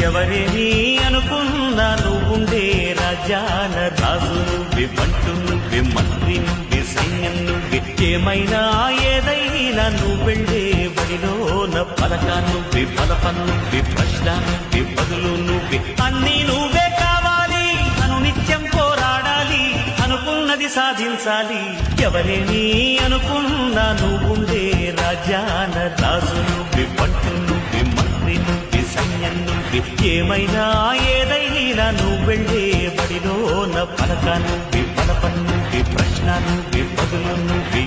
ఎవరేని అనుకున్నా నువ్వుండే రాజాన రాజు నువ్వే, బంటు నువ్వే, మంత్రి నువ్వే, సైన్యం నువ్వే, ఏమైనా ఏదైనా నువ్వు వెళ్ళే బడిలోన పలక నువ్వే, బలపం నువ్వే, ప్రశ్న నువ్వే, బదులు నువ్వే, అన్నీ నువ్వే కావాలి. అను నిత్యం పోరాడాలి, అనుకున్నది సాధించాలి. ఎవరేని అనుకున్నా నువ్వుండే రాజాన రాజు నువ్వే, బంటు నువ్వే, మంత్రి నువ్వే, సైన్యం నువ్వే, ఏమైనా ఏదైనా నువ్వు వెళ్ళే బడిలోన పలక నువ్వే, బలపం నువ్వే, ప్రశ్న నువ్వే, బదులు నువ్వే.